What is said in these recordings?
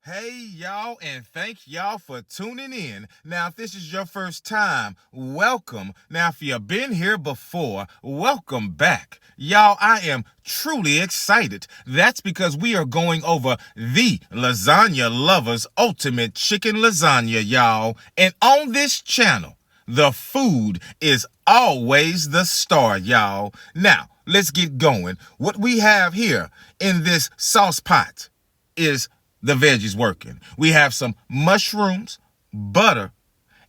Hey, y'all, and thank y'all for tuning in. Now, if this is your first time, welcome. Now, if you've been here before, welcome back. Y'all, I am truly excited. That's because we are going over the Lasagna Lover's Ultimate Chicken Lasagna, y'all. And on this channel, the food is always the star, y'all. Now, let's get going. What we have here in this sauce pot is the veggies working. We have some mushrooms, butter,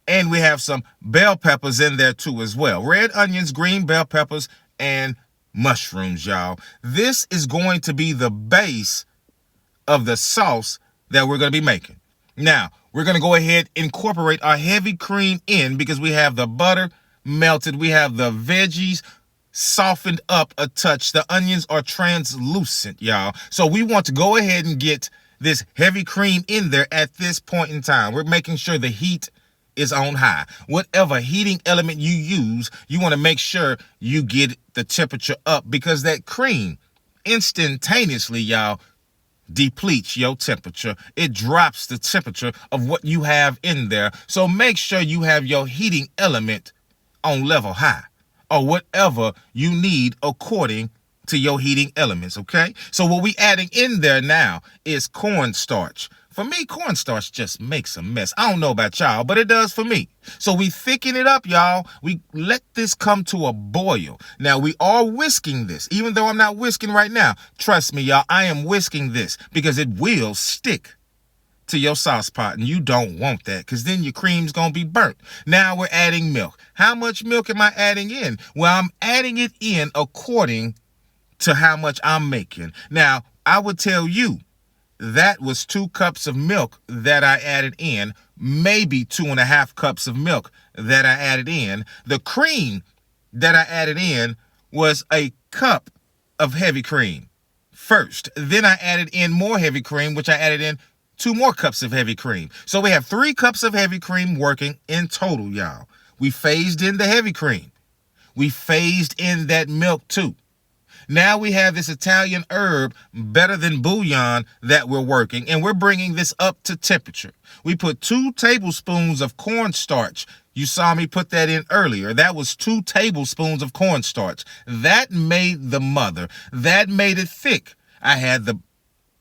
and we have some bell peppers in there too as well. Red onions, green bell peppers, and mushrooms, y'all. This is going to be the base of the sauce that we're going to be making. Now, we're going to go ahead and incorporate our heavy cream in because we have the butter melted. We have the veggies softened up a touch. The onions are translucent, y'all. So we want to go ahead and get this heavy cream in there at this point in time. We're making sure the heat is on high. Whatever heating element you use, you want to make sure you get the temperature up because that cream instantaneously, y'all, depletes your temperature. It drops the temperature of what you have in there. So make sure you have your heating element on level high or whatever you need according to your heating elements, okay? So what we adding in there now is cornstarch. For me, cornstarch just makes a mess. I don't know about y'all, but it does for me. So we thicken it up, y'all. We let this come to a boil. Now, we are whisking this, even though I'm not whisking right now. Trust me, y'all, I am whisking this because it will stick to your sauce pot, and you don't want that because then your cream's going to be burnt. Now we're adding milk. How much milk am I adding in? Well, I'm adding it in according to how much I'm making. Now, I would tell you that was 2 cups of milk that I added in, maybe 2.5 cups of milk that I added in. The cream that I added in was a cup of heavy cream first. Then I added in more heavy cream, which I added in 2 more cups of heavy cream. So we have 3 cups of heavy cream working in total, y'all. We phased in the heavy cream. We phased in that milk too. Now we have this Italian herb, better than bouillon, that we're working, and we're bringing this up to temperature. We put 2 tablespoons of cornstarch. You saw me put that in earlier. That was 2 tablespoons of cornstarch. That made the mother. That made it thick. I had the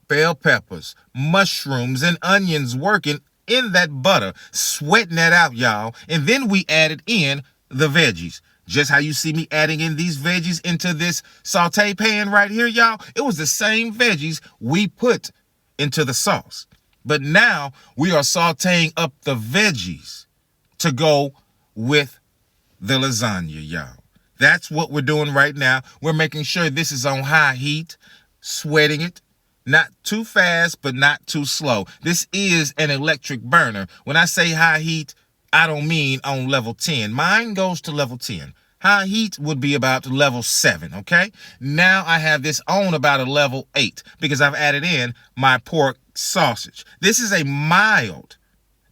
bell peppers, mushrooms, and onions working in that butter, sweating that out, y'all. And then we added in the veggies. Just how you see me adding in these veggies into this saute pan right here, y'all. It was the same veggies we put into the sauce. But now we are sauteing up the veggies to go with the lasagna, y'all. That's what we're doing right now. We're making sure this is on high heat, sweating it. Not too fast, but not too slow. This is an electric burner. When I say high heat, I don't mean on level 10. Mine goes to level 10. High heat would be about level 7, okay? Now I have this on about a level 8 because I've added in my pork sausage. This is a mild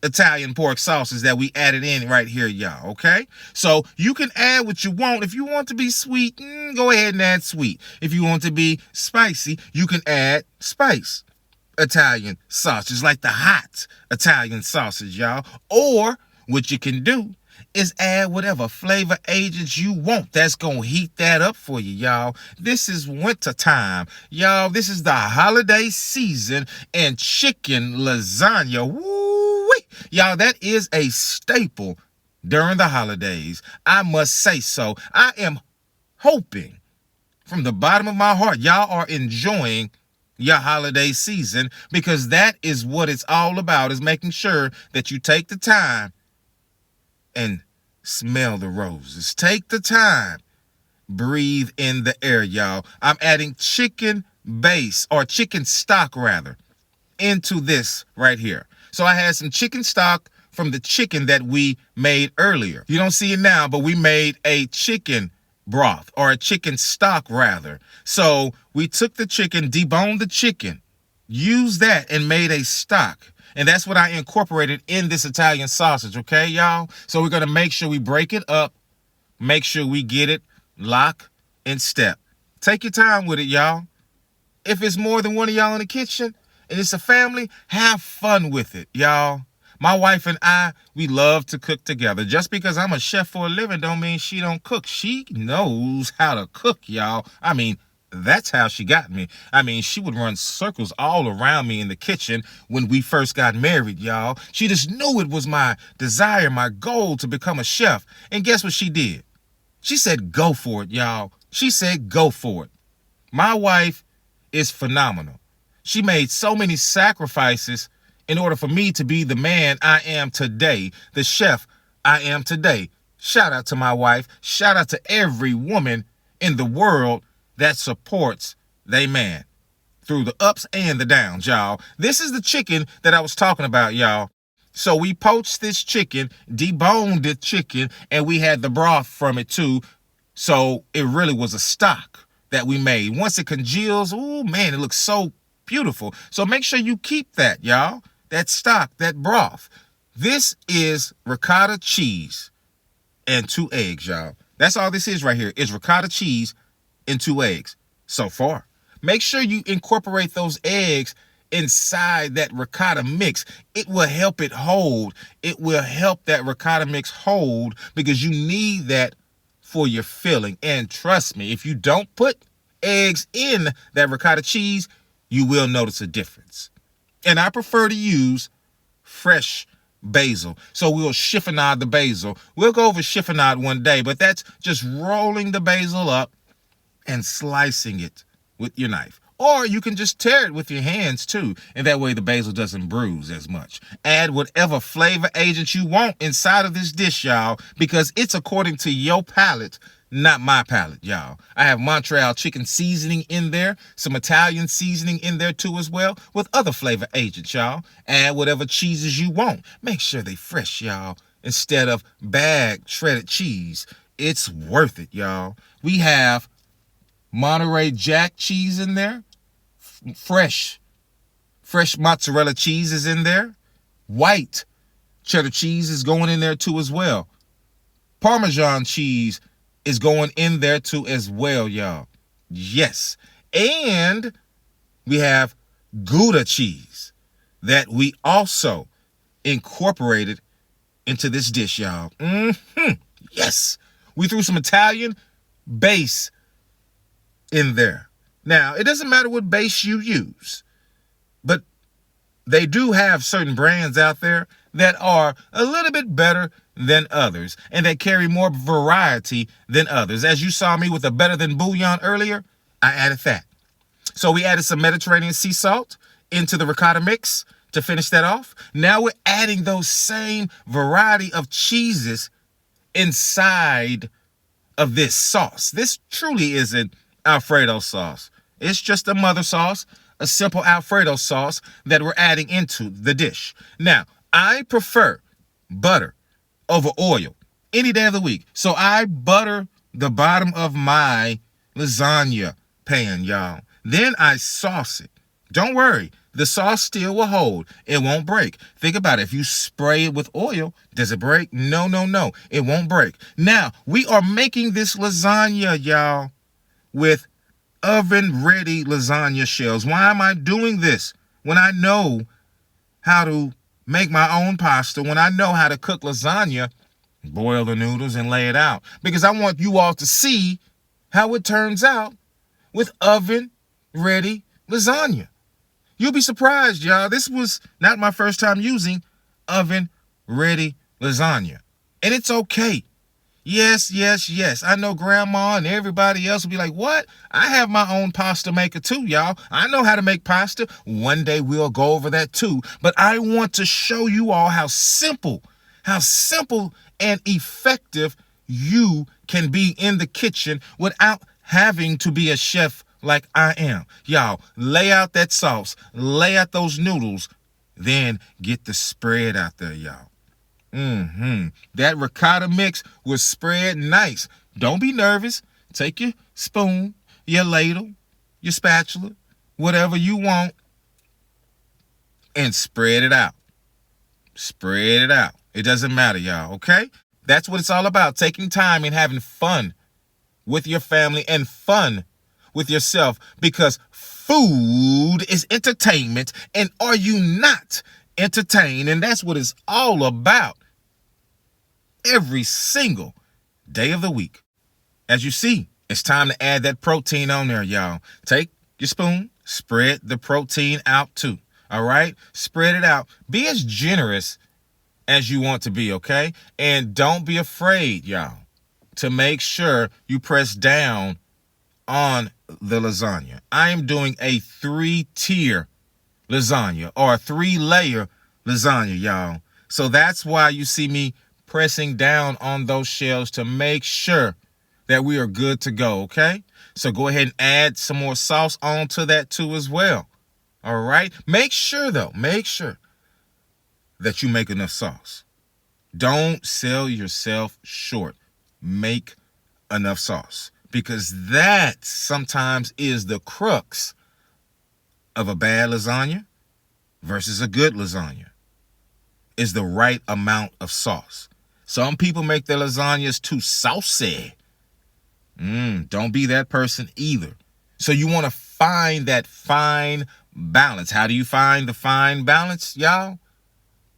Italian pork sausage that we added in right here, y'all, okay? So you can add what you want. If you want to be sweet, go ahead and add sweet. If you want to be spicy, you can add spice. Italian sausage, like the hot Italian sausage, y'all. Or what you can do is add whatever flavor agents you want. That's going to heat that up for you, y'all. This is winter time. Y'all, this is the holiday season and chicken lasagna. Woo-wee. Y'all, that is a staple during the holidays. I must say so. I am hoping from the bottom of my heart, y'all are enjoying your holiday season because that is what it's all about, is making sure that you take the time and smell the roses. Take the time. Breathe in the air, y'all. I'm adding chicken base, or chicken stock rather, into this right here. So I had some chicken stock from the chicken that we made earlier. You don't see it now, but we made a chicken broth, or a chicken stock rather. So we took the chicken, deboned the chicken, used that and made a stock. And that's what I incorporated in this Italian sausage, okay, y'all? So we're going to make sure we break it up, make sure we get it lock and step. Take your time with it, y'all. If it's more than one of y'all in the kitchen and it's a family, have fun with it, y'all. My wife and I, we love to cook together. Just because I'm a chef for a living don't mean she don't cook. She knows how to cook, y'all. I mean, that's how she got me. I mean, she would run circles all around me in the kitchen when we first got married, y'all. She just knew it was my desire, my goal to become a chef. And guess what she did? She said, go for it, y'all. She said, go for it. My wife is phenomenal. She made so many sacrifices in order for me to be the man I am today, the chef I am today. Shout out to my wife. Shout out to every woman in the world that supports they man through the ups and the downs, y'all. This is the chicken that I was talking about, y'all. So we poached this chicken, deboned the chicken, and we had the broth from it too. So it really was a stock that we made. Once it congeals, oh man, it looks so beautiful. So make sure you keep that, y'all. That stock, that broth. This is ricotta cheese and 2 eggs, y'all. That's all this is right here. It's ricotta cheese and 2 eggs so far. Make sure you incorporate those eggs inside that ricotta mix. It will help it hold. It will help that ricotta mix hold because you need that for your filling. And trust me, if you don't put eggs in that ricotta cheese, you will notice a difference. And I prefer to use fresh basil. So we'll chiffonade the basil. We'll go over chiffonade one day, but that's just rolling the basil up and slicing it with your knife. Or you can just tear it with your hands too, and that way the basil doesn't bruise as much. Add whatever flavor agent you want inside of this dish, y'all, because it's according to your palate, not my palate, y'all. I have Montreal chicken seasoning in there, some Italian seasoning in there too as well, with other flavor agents, y'all. Add whatever cheeses you want. Make sure they fresh, y'all, instead of bag shredded cheese. It's worth it, y'all. We have Monterey Jack cheese in there. Fresh mozzarella cheese is in there. White cheddar cheese is going in there too as well. Parmesan cheese is going in there too as well, y'all. Yes. And we have Gouda cheese that we also incorporated into this dish, y'all. Yes. We threw some Italian base in there. Now, it doesn't matter what base you use, but they do have certain brands out there that are a little bit better than others and that carry more variety than others. As you saw me with a better than bouillon earlier, I added that. So we added some Mediterranean sea salt into the ricotta mix to finish that off. Now we're adding those same variety of cheeses inside of this sauce. This truly isn't Alfredo sauce. It's just a mother sauce, a simple Alfredo sauce that we're adding into the dish. Now, I prefer butter over oil any day of the week. So I butter the bottom of my lasagna pan, y'all. Then I sauce it. Don't worry, the sauce still will hold. It won't break. Think about it. If you spray it with oil, does it break? No. It won't break. Now, we are making this lasagna, y'all, with oven-ready lasagna shells. Why am I doing this when I know how to make my own pasta, when I know how to cook lasagna, boil the noodles and lay it out? Because I want you all to see how it turns out with oven-ready lasagna. You'll be surprised, y'all. This was not my first time using oven-ready lasagna. And it's okay. Yes. I know grandma and everybody else will be like, what? I have my own pasta maker too, y'all. I know how to make pasta. One day we'll go over that too. But I want to show you all how simple and effective you can be in the kitchen without having to be a chef like I am. Y'all, lay out that sauce, lay out those noodles, then get the spread out there, y'all. That ricotta mix was spread nice. Don't be nervous. Take your spoon, your ladle, your spatula, whatever you want, and spread it out. Spread it out. It doesn't matter, y'all, okay? That's what it's all about, taking time and having fun with your family and fun with yourself, because food is entertainment, and are you not entertained? And that's what it's all about every single day of the week. As you see, it's time to add that protein on there, y'all. Take your spoon, spread the protein out too. All right? Spread it out. Be as generous as you want to be, okay? And don't be afraid, y'all, to make sure you press down on the lasagna. I am doing a 3-tier lasagna or a 3-layer lasagna, y'all. So that's why you see me pressing down on those shells to make sure that we are good to go, okay? So go ahead and add some more sauce onto that too as well. All right? Make sure that you make enough sauce. Don't sell yourself short. Make enough sauce, because that sometimes is the crux of a bad lasagna versus a good lasagna, is the right amount of sauce. Some people make their lasagnas too saucy. Don't be that person either. So you want to find that fine balance. How do you find the fine balance, y'all?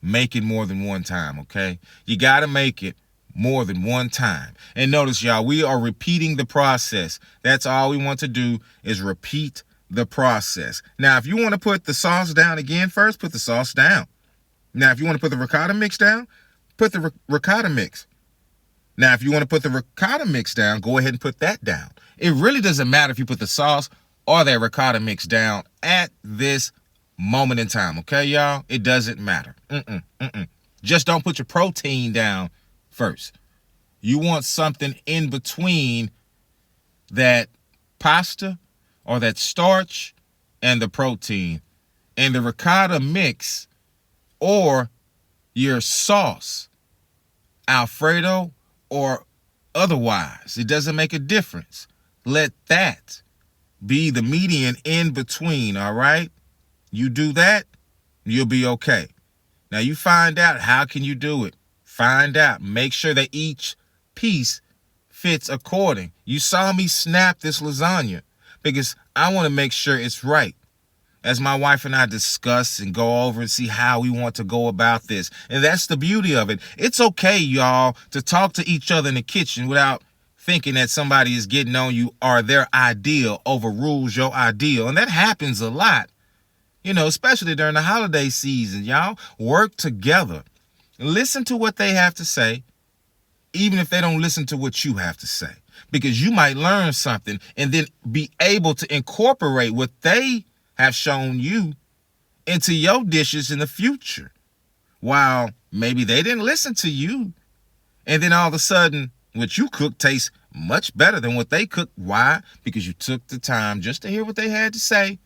Make it more than one time, okay? You got to make it more than one time. And notice, y'all, we are repeating the process. That's all we want to do is repeat the process. Now, if you want to put the sauce down again first, put the sauce down. Now, if you want to put the ricotta mix down, put the ricotta mix. Now, if you want to put the ricotta mix down, go ahead and put that down. It really doesn't matter if you put the sauce or that ricotta mix down at this moment in time, okay, y'all? It doesn't matter. Just don't put your protein down first. You want something in between that pasta or that starch and the protein. And the ricotta mix or your sauce, Alfredo or otherwise, it doesn't make a difference. Let that be the median in between, all right? You do that, you'll be okay. Now you find out, how can you do it? Find out. Make sure that each piece fits according. You saw me snap this lasagna because I want to make sure it's right. As my wife and I discuss and go over and see how we want to go about this. And that's the beauty of it. It's okay, y'all, to talk to each other in the kitchen without thinking that somebody is getting on you or their ideal overrules your ideal. And that happens a lot, you know, especially during the holiday season, y'all. Work together. Listen to what they have to say, even if they don't listen to what you have to say, because you might learn something and then be able to incorporate what they have shown you into your dishes in the future. While maybe they didn't listen to you, and then all of a sudden what you cook tastes much better than what they cooked. Why? Because you took the time just to hear what they had to say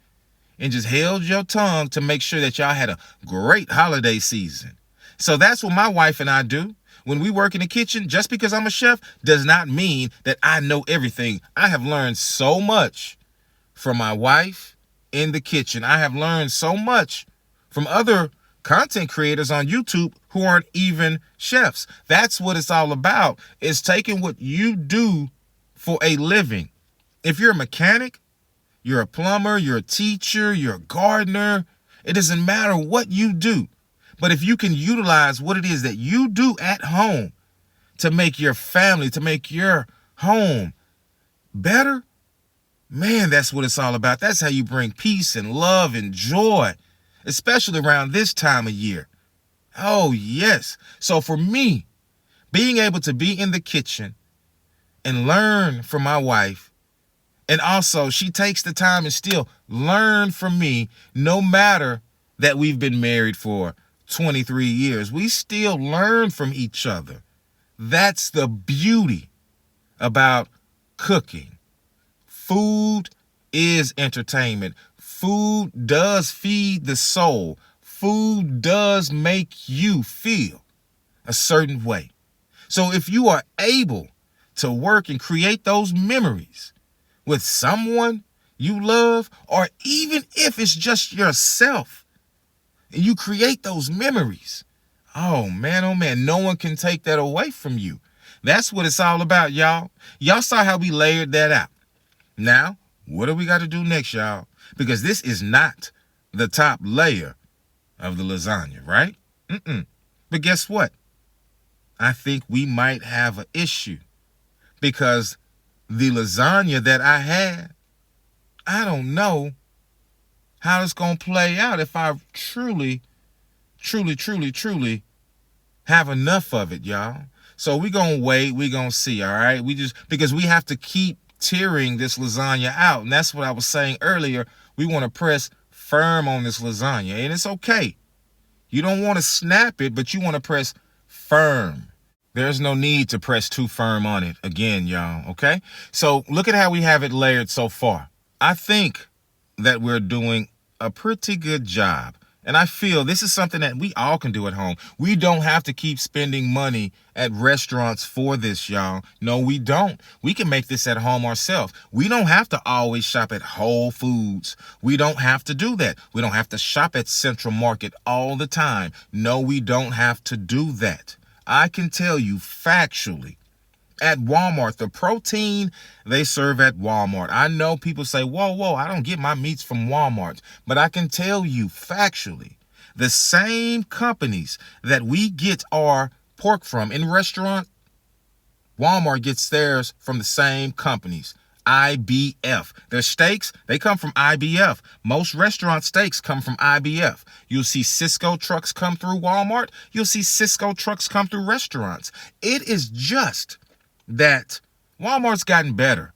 and just held your tongue to make sure that y'all had a great holiday season. So that's what my wife and I do. When we work in the kitchen, just because I'm a chef does not mean that I know everything. I have learned so much from my wife in the kitchen. I have learned so much from other content creators on YouTube who aren't even chefs. That's what it's all about, is taking what you do for a living. If you're a mechanic, you're a plumber, you're a teacher, you're a gardener, it doesn't matter what you do. But if you can utilize what it is that you do at home to make your family, to make your home better, man, that's what it's all about. That's how you bring peace and love and joy, especially around this time of year. Oh, yes. So for me, being able to be in the kitchen and learn from my wife, and also she takes the time and still learn from me, no matter that we've been married for 23 years, we still learn from each other. That's the beauty about cooking. Food is entertainment. Food does feed the soul. Food does make you feel a certain way. So if you are able to work and create those memories with someone you love, or even if it's just yourself, and you create those memories, oh man, no one can take that away from you. That's what it's all about, y'all. Y'all saw how we layered that out. Now, what do we got to do next, y'all? because this is not the top layer of the lasagna, right? But guess what? I think we might have an issue because the lasagna that I had, I don't know how it's going to play out if I truly have enough of it, y'all. So we're going to wait. We're going to see, all right? Because we have to keep tearing this lasagna out. And that's what I was saying earlier. We want to press firm on this lasagna. And it's okay. You don't want to snap it, but you want to press firm. There's no need to press too firm on it again, y'all, okay? So look at how we have it layered so far. I think that we're doing a pretty good job. And I feel this is something that we all can do at home. We don't have to keep spending money at restaurants for this, y'all. No, we don't. We can make this at home ourselves. We don't have to always shop at Whole Foods. We don't have to do that. We don't have to shop at Central Market all the time. No, we don't have to do that. I can tell you factually, at Walmart, the protein they serve at Walmart. I know people say, whoa, I don't get my meats from Walmart. But I can tell you factually, the same companies that we get our pork from in restaurant, Walmart gets theirs from the same companies. IBF. Their steaks, they come from IBF. Most restaurant steaks come from IBF. You'll see Cisco trucks come through Walmart. You'll see Cisco trucks come through restaurants. It is just that Walmart's gotten better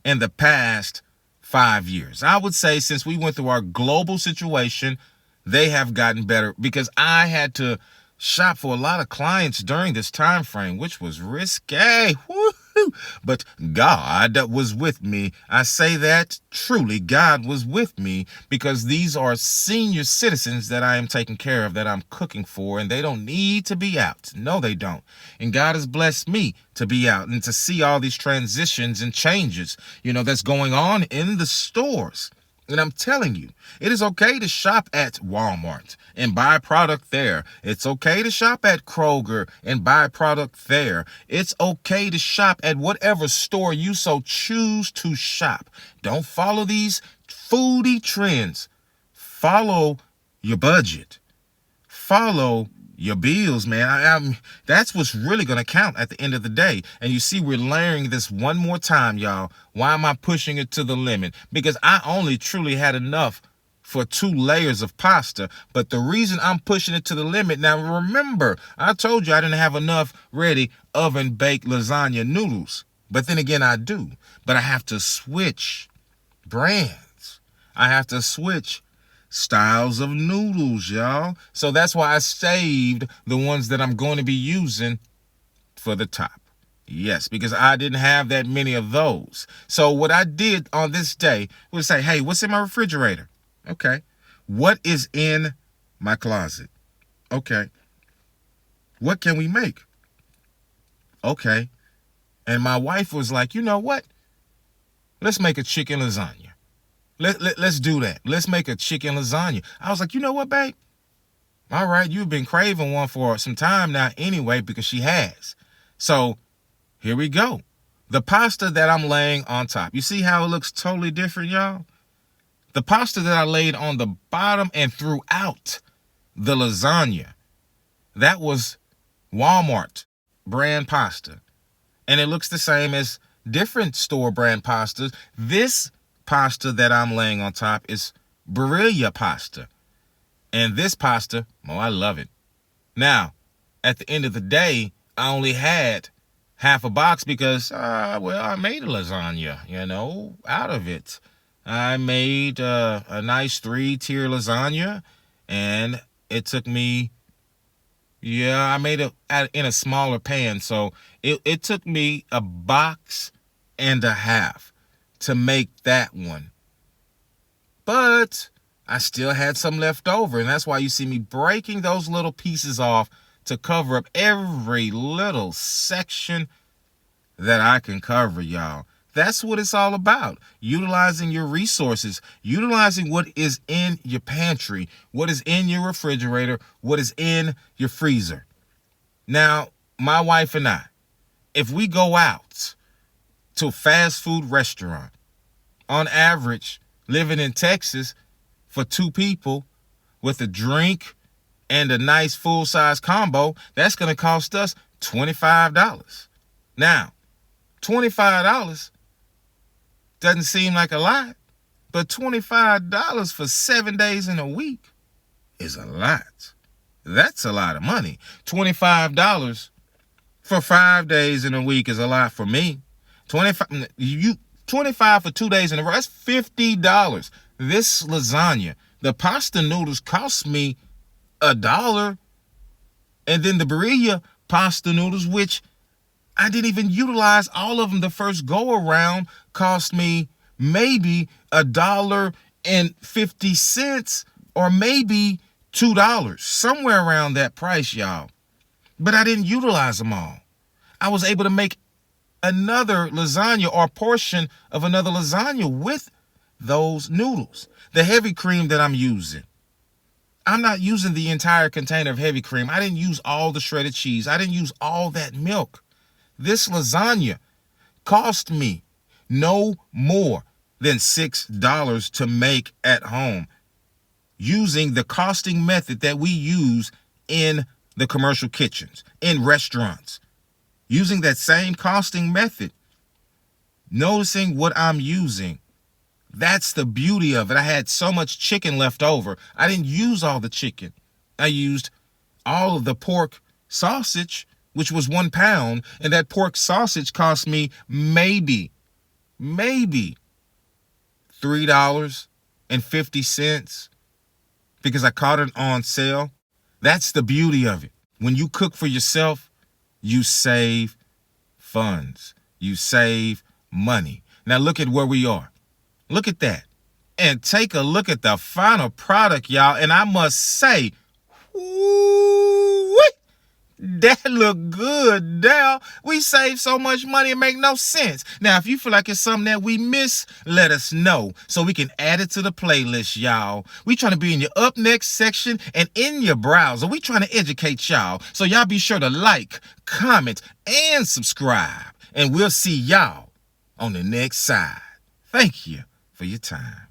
in the past 5 years. I would say since we went through our global situation, they have gotten better because I had to shop for a lot of clients during this time frame, which was risque. Woo-hoo. But God was with me. I say that truly, God was with me because these are senior citizens that I am taking care of, that I'm cooking for, and they don't need to be out. No, they don't. And God has blessed me to be out and to see all these transitions and changes, that's going on in the stores. And I'm telling you, it is okay to shop at Walmart and buy product there. It's okay to shop at Kroger and buy product there. It's okay to shop at whatever store you so choose to shop. Don't follow these foodie trends. Follow your budget. Follow your bills, man. That's what's really going to count at the end of the day. And you see, we're layering this one more time, y'all. Why am I pushing it to the limit? Because I only truly had enough for 2 layers of pasta. But the reason I'm pushing it to the limit, now remember, I told you I didn't have enough ready oven-baked lasagna noodles. But then again, I do. But I have to switch brands. I have to switch styles of noodles, y'all. So that's why I saved the ones that I'm going to be using for the top. Yes, because I didn't have that many of those. So what I did on this day was say, hey, what's in my refrigerator? Okay. What is in my closet? Okay. What can we make? Okay. And my wife was like, you know what? Let's make a chicken lasagna. Let's do that. Let's make a chicken lasagna. I was like, you know what, babe? All right, you've been craving one for some time now anyway, because she has. So here we go. The pasta that I'm laying on top. You see how it looks totally different, y'all? The pasta that I laid on the bottom and throughout the lasagna, that was Walmart brand pasta. And it looks the same as different store brand pastas. This pasta that I'm laying on top is Barilla pasta. And this pasta, I love it. Now, at the end of the day, I only had half a box because, I made a lasagna, out of it. I made a nice 3-tier lasagna, and it took me, I made it in a smaller pan. So it took me a box and a half to make that one. But I still had some left over, and that's why you see me breaking those little pieces off to cover up every little section that I can cover, y'all. That's what it's all about. Utilizing your resources, utilizing what is in your pantry, what is in your refrigerator, what is in your freezer. Now, my wife and I, if we go out to a fast food restaurant, on average, living in Texas for 2 people with a drink and a nice full-size combo, that's going to cost us $25. Now, $25 doesn't seem like a lot, but $25 for 7 days in a week is a lot. That's a lot of money. $25 for 5 days in a week is a lot for me. 25 for 2 days in a row, that's $50. This lasagna, the pasta noodles cost me $1. And then the birria pasta noodles, which I didn't even utilize all of them the first go around, cost me maybe $1.50 or maybe $2, somewhere around that price, y'all. But I didn't utilize them all. I was able to make another lasagna or portion of another lasagna with those noodles. The heavy cream that I'm using, I'm not using the entire container of heavy cream. I didn't use all the shredded cheese. I didn't use all that milk. This lasagna cost me no more than $6 to make at home using the costing method that we use in the commercial kitchens, in restaurants. Using that same costing method, noticing what I'm using. That's the beauty of it. I had so much chicken left over. I didn't use all the chicken. I used all of the pork sausage, which was 1 pound, and that pork sausage cost me maybe $3.50 because I caught it on sale. That's the beauty of it. When you cook for yourself, you save funds. You save money. Now look at where we are. Look at that. And take a look at the final product, y'all. And I must say, woo-wee, that look good, Dal. We save so much money, it make no sense. Now, if you feel like it's something that we miss, let us know so we can add it to the playlist, y'all. We trying to be in your up next section and in your browser. We trying to educate y'all. So y'all be sure to like, comment, and subscribe. And we'll see y'all on the next side. Thank you for your time.